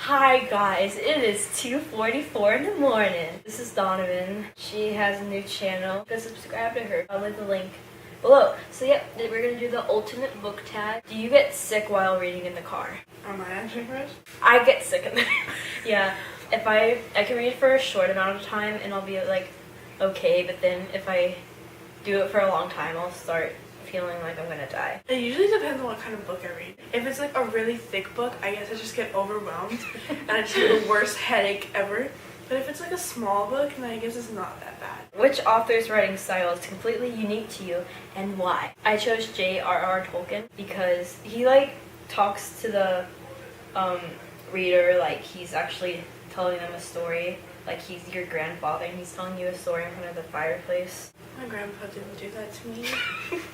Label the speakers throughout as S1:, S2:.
S1: Hi guys, it is 2:44 in the morning. This is Donovan. She has a new channel. Go subscribe to her. I'll leave the link below. So yep, we're gonna do the ultimate book tag. Do you get sick while reading in the car?
S2: Am I answering first?
S1: I get sick in there. Yeah, if I can read for a short amount of time and I'll be like okay, but then if I do it for a long time, I'll start feeling like I'm gonna die.
S2: It usually depends on what kind of book I read. If it's like a really thick book, I guess I just get overwhelmed and I just get the worst headache ever. But if it's like a small book, then I guess it's not that bad.
S1: Which author's writing style is completely unique to you and why? I chose J.R.R. Tolkien because he talks to the reader like he's actually telling them a story. Like he's your grandfather and he's telling you a story in front of the fireplace.
S2: My grandpa didn't do that to me.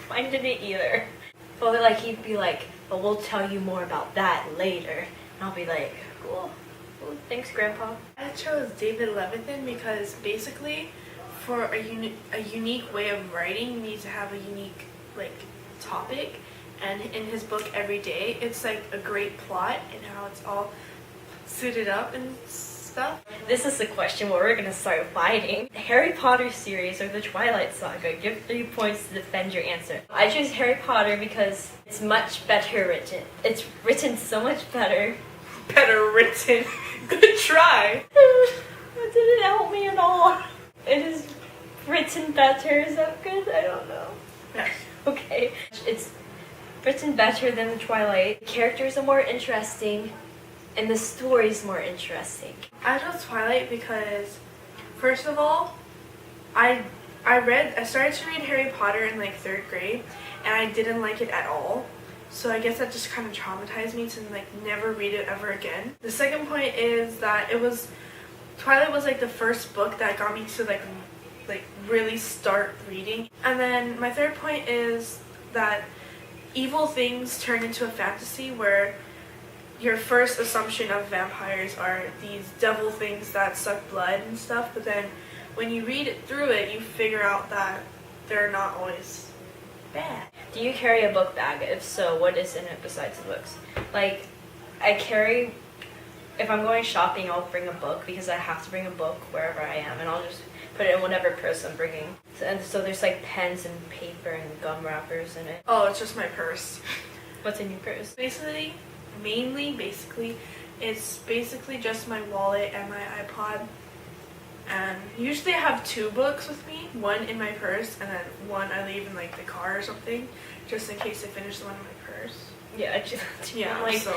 S1: Mine didn't either. But he'd be like, but we'll tell you more about that later. And I'll be like, cool. Thanks, Grandpa.
S2: I chose David Levithan because basically for a unique way of writing, you need to have a unique topic. And in his book Every Day, it's like a great plot and how it's all suited up and stuff.
S1: This is the question where we're gonna start fighting. Harry Potter series or the Twilight Saga? Give 3 points to defend your answer. I choose Harry Potter because it's much better written. It's written so much better.
S2: Better written. Good try.
S1: It didn't help me at all. It is written better. Is that good? I don't know.
S2: Yes.
S1: Okay. It's written better than the Twilight. The characters are more interesting. And the story's more interesting.
S2: I chose Twilight because, first of all, I started to read Harry Potter in 3rd grade, and I didn't like it at all. So I guess that just kind of traumatized me to never read it ever again. The second point is that Twilight was the first book that got me to really start reading. And then my third point is that evil things turn into a fantasy where your first assumption of vampires are these devil things that suck blood and stuff, but then when you read through it, you figure out that they're not always bad.
S1: Do you carry a book bag? If so, what is in it besides the books? I carry, if I'm going shopping, I'll bring a book because I have to bring a book wherever I am, and I'll just put it in whatever purse I'm bringing. So there's pens and paper and gum wrappers in it.
S2: Oh, it's just my purse.
S1: What's in your purse?
S2: Basically, it's basically just my wallet and my iPod. And usually I have 2 books with me, one in my purse and then one I leave in the car or something, just in case I finish the one in my purse.
S1: Yeah,
S2: so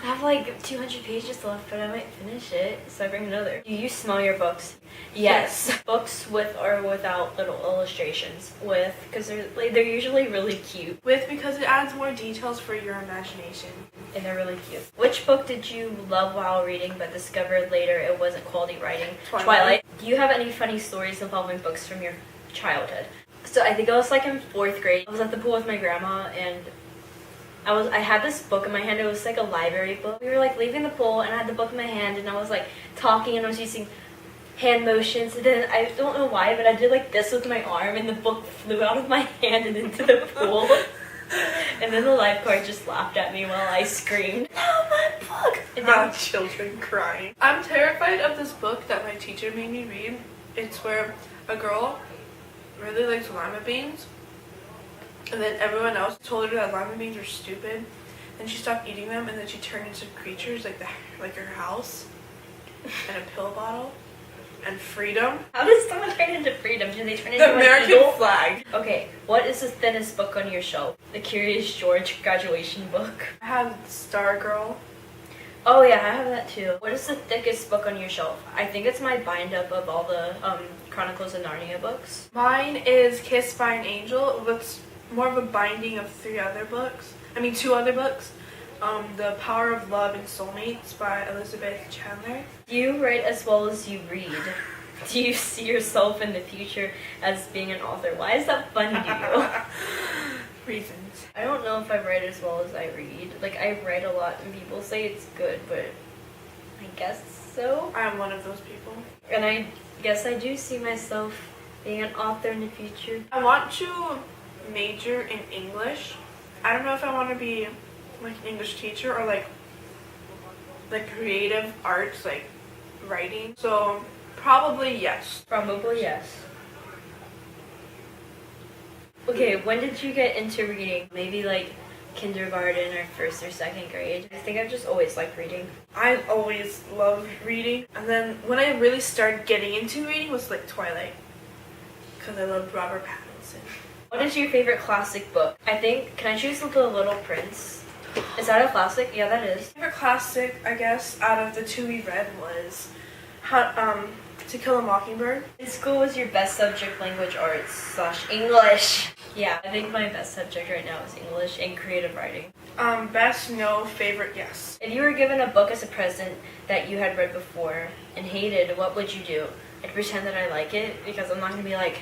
S1: I have 200 pages left, but I might finish it, so I bring another. Do you smell your books? Yes. Books with or without little illustrations? With, because they're usually really cute.
S2: With, because it adds more details for your imagination.
S1: And they're really cute. Which book did you love while reading but discovered later it wasn't quality writing? Twilight. Do you have any funny stories involving books from your childhood? So I think I was in 4th grade. I was at the pool with my grandma and I had this book in my hand. It was a library book. We were leaving the pool and I had the book in my hand and I was talking and I was using hand motions, and then I don't know why, but I did this with my arm and the book flew out of my hand and into the pool. And then the lifeguard just laughed at me while I screamed, "No, my book!" And
S2: then children crying. I'm terrified of this book that my teacher made me read. It's where a girl really likes lima beans, and then everyone else told her that lima beans are stupid, and she stopped eating them, and then she turned into creatures like her house, and a pill bottle, and freedom.
S1: How does someone turn into freedom? Do they turn into
S2: the American
S1: eagle?
S2: Flag?
S1: Okay, what is the thinnest book on your shelf? The Curious George graduation book.
S2: I have Stargirl.
S1: Oh yeah, I have that too. What is the thickest book on your shelf? I think it's my bind up of all the Chronicles of Narnia books.
S2: Mine is Kissed by an Angel, with more of a binding of 2 other books. The Power of Love and Soulmates by Elizabeth Chandler.
S1: Do you write as well as you read? Do you see yourself in the future as being an author? Why is that fun to you?
S2: Reasons.
S1: I don't know if I write as well as I read. I write a lot and people say it's good, but I guess so.
S2: I am one of those people.
S1: And I guess I do see myself being an author in the future.
S2: I want to major in English. I don't know if I want to be an English teacher or like creative arts, like writing. So probably yes.
S1: Probably yes. Okay, when did you get into reading? Maybe like kindergarten or first or second grade? I think I've just always liked reading.
S2: I always loved reading. And then when I really started getting into reading was like Twilight. Because I loved Robert Pattinson.
S1: What is your favorite classic book? I think, can I choose The Little Prince? Is that a classic? Yeah, that is.
S2: My favorite classic, I guess, out of the two we read was To Kill a Mockingbird.
S1: In school was your best subject language arts / English? Yeah, I think my best subject right now is English and creative writing.
S2: Best, no. Favorite, yes.
S1: If you were given a book as a present that you had read before and hated, what would you do? I'd pretend that I like it because I'm not going to be like,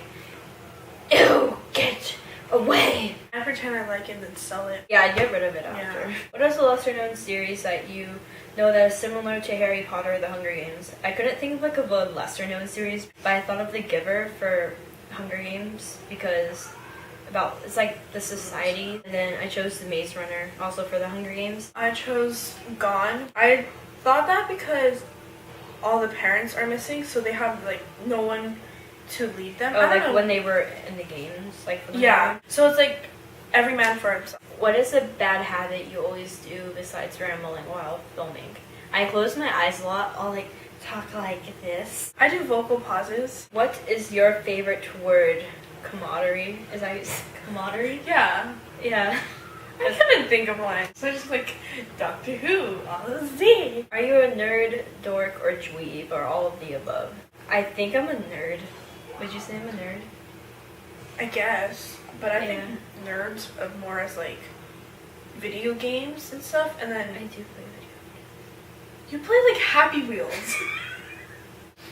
S1: ew, get away.
S2: I pretend I like it and then sell it.
S1: Yeah, I'd get rid of it after.
S2: Yeah.
S1: What is a lesser known series that you know that is similar to Harry Potter or The Hunger Games? I couldn't think of like of a lesser known series, but I thought of The Giver for Hunger Games because it's like the society, and then I chose The Maze Runner also for The Hunger Games.
S2: I chose Gone. I thought that because all the parents are missing, so they have like no one to lead them.
S1: Oh, like when they were in the games, like for the
S2: yeah. So it's like every man for himself.
S1: What is a bad habit you always do besides rambling while filming? I close my eyes a lot. I'll like talk like this.
S2: I do vocal pauses.
S1: What is your favorite word? Camaraderie? Is that camaraderie?
S2: Yeah.
S1: Yeah.
S2: I couldn't think of one. So just like Doctor Who, all the Z.
S1: Are you a nerd, dork, or dweeb, or all of the above? I think I'm a nerd. Would you say I'm a nerd?
S2: I guess. But I think nerds of more as like video games and stuff, and then
S1: I do play video games.
S2: you play like Happy Wheels.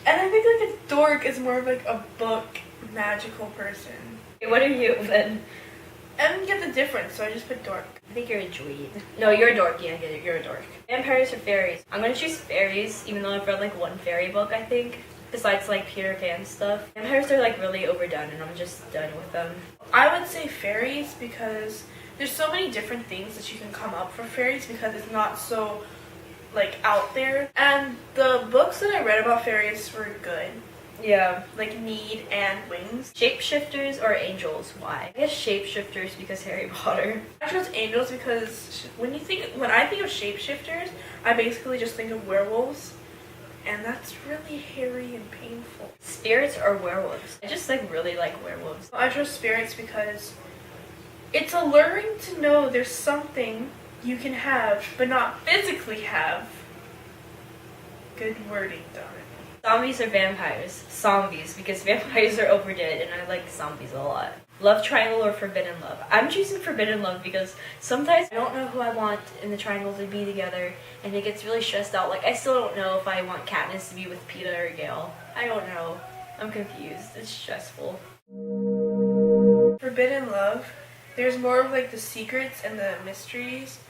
S2: And I think like a dork is more of like a book magical person.
S1: Okay, what are you then?
S2: I didn't get the difference, so I just put dork.
S1: I think you're a dweeb. No, you're a dork. Yeah, I get it. You're a dork. Vampires or fairies? I'm gonna choose fairies, even though I've read like one fairy book, I think. Besides like Peter Pan stuff. Vampires are like really overdone and I'm just done with them.
S2: I would say fairies because there's so many different things that you can come up for fairies because it's not so like out there. And the books that I read about fairies were good.
S1: Yeah.
S2: Like Need and Wings.
S1: Shapeshifters or angels? Why? I guess shapeshifters because Harry Potter.
S2: I chose angels because when I think of shapeshifters, I basically just think of werewolves. And that's really hairy and painful.
S1: Spirits or werewolves? I just like really like werewolves.
S2: I chose spirits because it's alluring to know there's something you can have but not physically have. Good wording, darn it.
S1: Zombies or vampires? Zombies, because vampires are overdid and I like zombies a lot. Love triangle or forbidden love? I'm choosing forbidden love because sometimes I don't know who I want in the triangle to be together and it gets really stressed out. Like I still don't know if I want Katniss to be with Peeta or Gale. I don't know. I'm confused. It's stressful.
S2: Forbidden love, there's more of like the secrets and the mysteries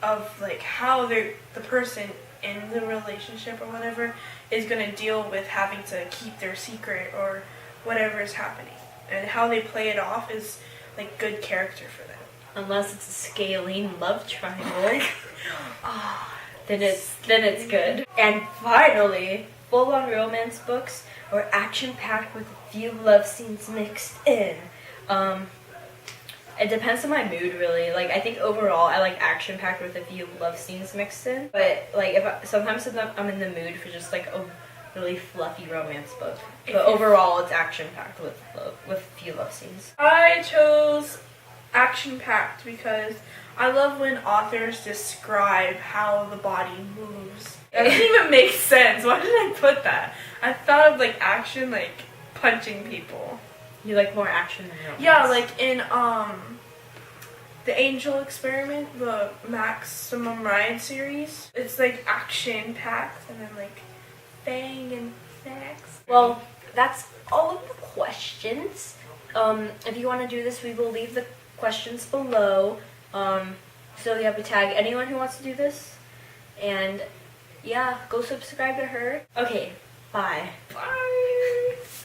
S2: of like how the person in the relationship or whatever is going to deal with having to keep their secret or whatever is happening. And how they play it off is like good character for them.
S1: Unless it's a scalene love triangle. Then it's good. And finally, full-on romance books or action-packed with a few love scenes mixed in. It depends on my mood, really. Like, I think overall, I like action-packed with a few love scenes mixed in. But, like, sometimes I'm in the mood for just, like, a really fluffy romance book. But overall, it's action-packed with a few love scenes.
S2: I chose action-packed because I love when authors describe how the body moves. That doesn't even make sense. Why did I put that? I thought of, like, action, like, punching people.
S1: You like more action than romance?
S2: Yeah, like in the Angel Experiment, the Maximum Ride series. It's like action packed and then like bang and sex.
S1: Well, that's all of the questions. If you want to do this, we will leave the questions below. So you have to tag anyone who wants to do this. And yeah, go subscribe to her. Okay, bye.
S2: Bye.